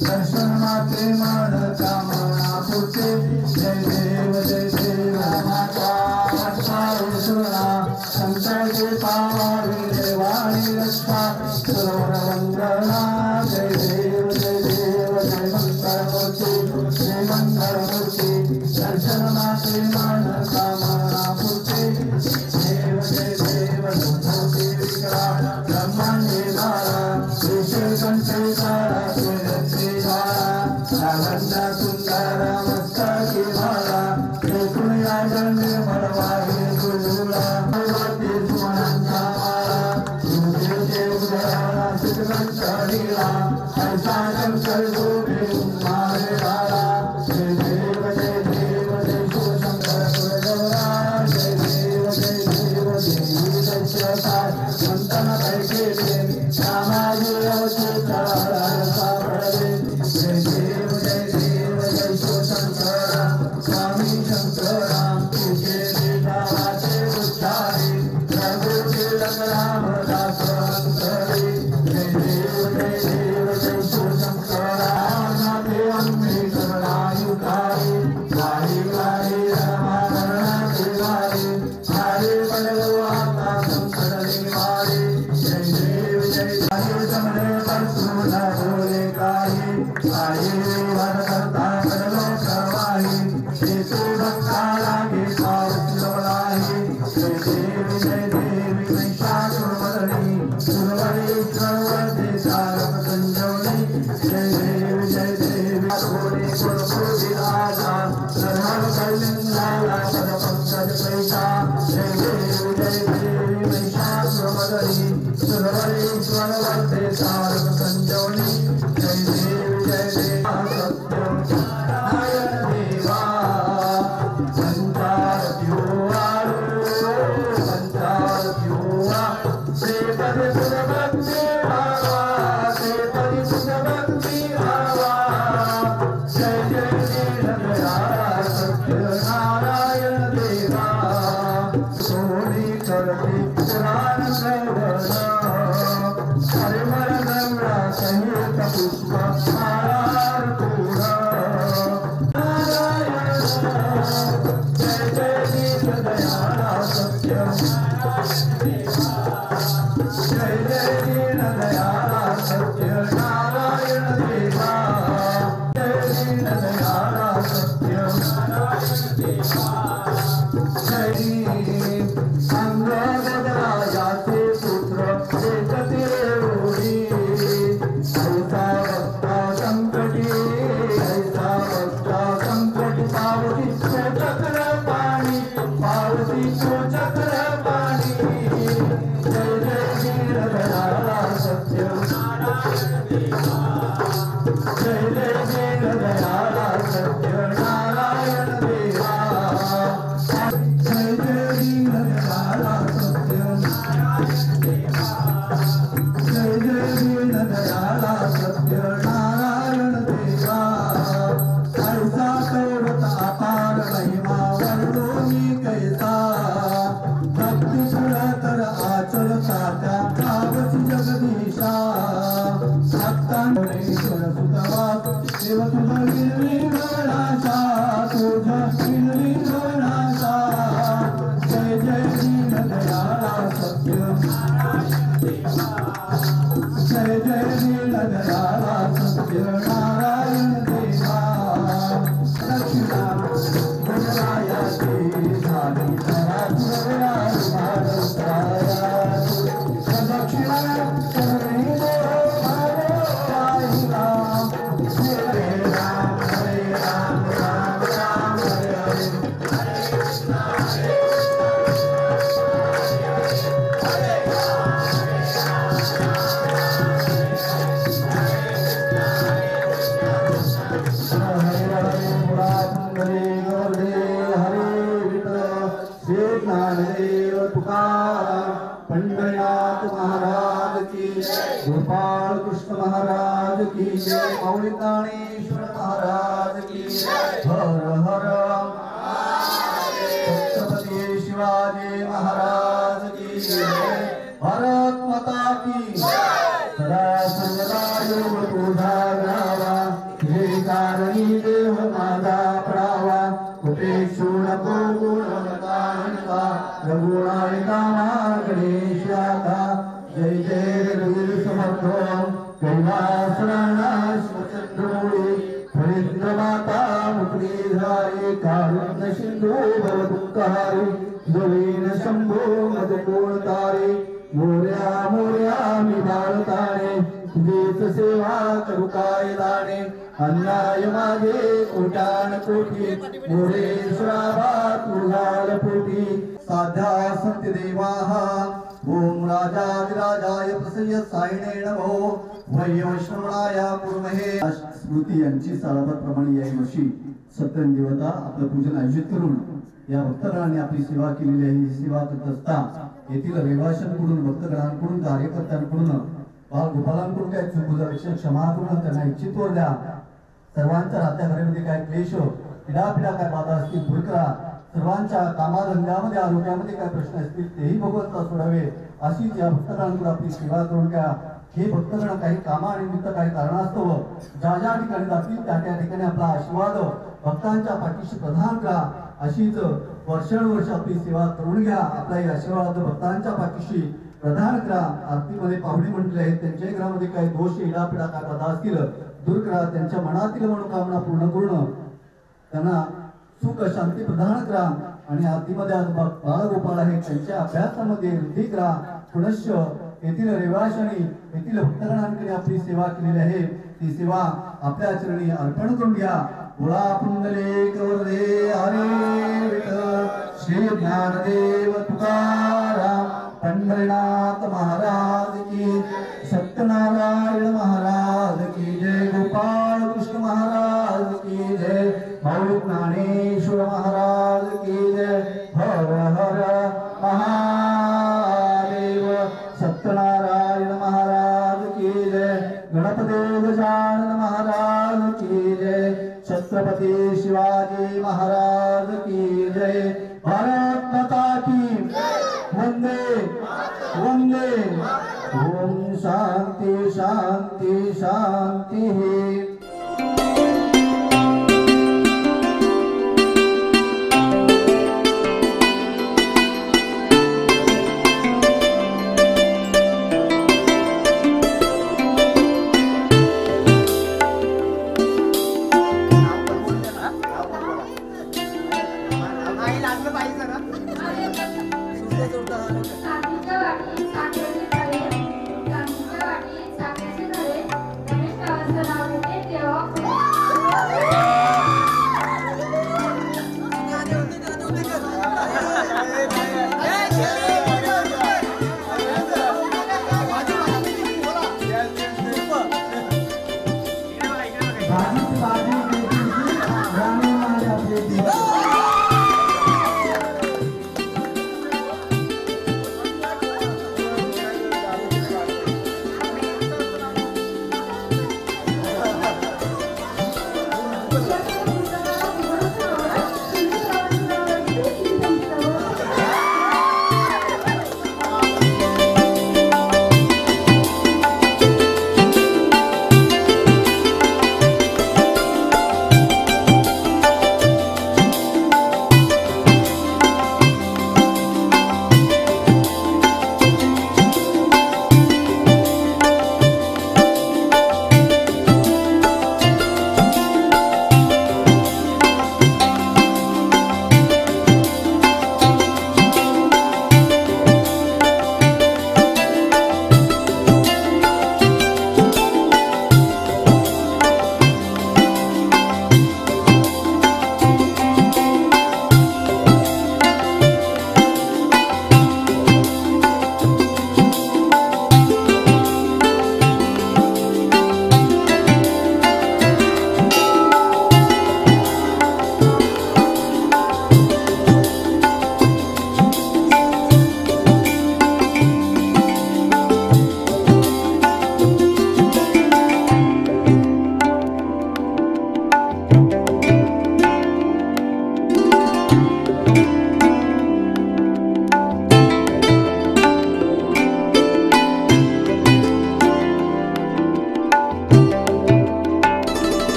दर्शन माते मन कामना पुरते जय देव माता सुना संकटे पावावे देवाणी रक्षा सरोवर वंदना जय देव जय मंगल मूर्ति दर्शन माते मन कामना पुरते देव जय देव मूर्ति विकराल ब्रह्मांडे धारा विषय कंठे धारा वंदा सुंदर मस्तकी माला एकूण निर्मळ वाहे गुरुला भगवती सुमनांचा माला तुझे उदयाला सुखंचरीला ऐसा शंकर गोपे मारे बाला जय देव जय शिवशंकर गुरुदेवरा जय देव देवी दक्षसाय संतन कैके श्यामाजी अवधूता सापडले जय देव स्वामी शंकराम तुझे देवाचे उच्चारे प्रभूचे राम दास अंतरे जय देव जय शिवशंकराम नाथे अम्मे करुणायुतारे वाहे वाहे रमारमण देवारे हरे बलवो आता संकट निवारे जय देव जय समरे परशुन भोले काहे आये वरकर्ता करलो करवाही हेतु भक्ताला के पावलाही जय देवी महिषासुरमर्दिनी सुरवरेश्वर देसारक संजोनी जय देवी भोले कुलपुरी राजा सर्व कल्याणला पदपंकज प्रेता जय देवी महिषासुरमर्दिनी सुरवरेश्वर देसारक संजोनी जय देव जय माऊली ज्ञानेश्वर महाराज की जय हर हर छत्रपती शिवाजी महाराज की जय भारत माता की सदा सर्वदा योग तुझा गावा हे कारणी देव माझा पडावा उपेक्षू नको गुणवंतांका रघुनायका गणेशाका जय जय रघुवीर समर्थ कैलासचंद्रमूळी फणींद्र माता मुक्तीधारी कारुण्य सिंधू भवदुःखहारी जवीन शंभो मदकोण तारे मोर्या मोर्या मी बाळताणे तुझीच सेवा करू काय दाणे अन्याय माझे कोटान कोटी मोरेश्वरा तू घाल पोटी साध्या सत्य देवाहा ओम राजाधिराजाय प्रसन्न साईने नमो वैष्णवनाय कुर्महे स्मृती यांची साळाप्रमाणे याही वर्षी सत्यन देवता आपलं पूजन आयोजित करून या भक्तगणांनी आपली सेवा केलेली आहे। ही सेवा करत असता येथील रहिवाशांकडून भक्तगणांकडून कार्यकर्त्यांकडून बालगोपालांकडून काय चूक झाल्याची क्षमा करून त्यांना इच्छित द्या। सर्वांच्या राहत्या घरामध्ये काय क्लेश पिढापिढा काय बाधा असतील दूर करा। सर्वांच्या कामाधंद्यामध्ये आरोग्यामध्ये काय प्रश्न असतील तेही भगवंता सोडावे अशीच या भक्तगणांकडून आपली सेवा करून घ्या। हे भक्तगण काही कामानिमित्त काही कारणास्तव ज्या ज्या ठिकाणी जातील त्या त्या ठिकाणी आपला आशीर्वाद भक्तांच्या पाठीशी प्रदान करा। अशीच वर्षानुवर्ष आपली सेवा करून घ्या। आपलाही आशीर्वाद भक्तांच्या पाठीशी प्रदान करा। आरतीमध्ये पाहुणे मंडळी आहेत त्यांच्याही घरामध्ये काही दोष इडापिडा काय बाधा असतील दूर करा। त्यांच्या मनातील मनोकामना पूर्ण करून त्यांना सुख शांती प्रदान करा। आणि आरतीमध्ये आज बाळगोपाळ आहेत त्यांच्या अभ्यासामध्ये वृद्धी करा। पुनश्च येथील रहिवाशांनी येथील भक्तगणांकडे आपली सेवा केलेली आहे ती सेवा आपल्या चरणी अर्पण करून घ्या। बोला पुंडलिक वरदे हरी विठ्ठल श्री ज्ञानदेव तुकाराम पंढरीनाथ महाराज की सत्यनारायण महाराज की जय गोपाळ कृष्ण महाराज की जय माऊली ज्ञानेश्वर महाराज की जय हर हर महादेव सत्यनारायण महाराज की जय गणपती गजानन महाराज की जय छत्रपती शिवाजी महाराज की जय भारत माता की वंदे वंदे ओम शांति शांति शांति।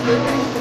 देवी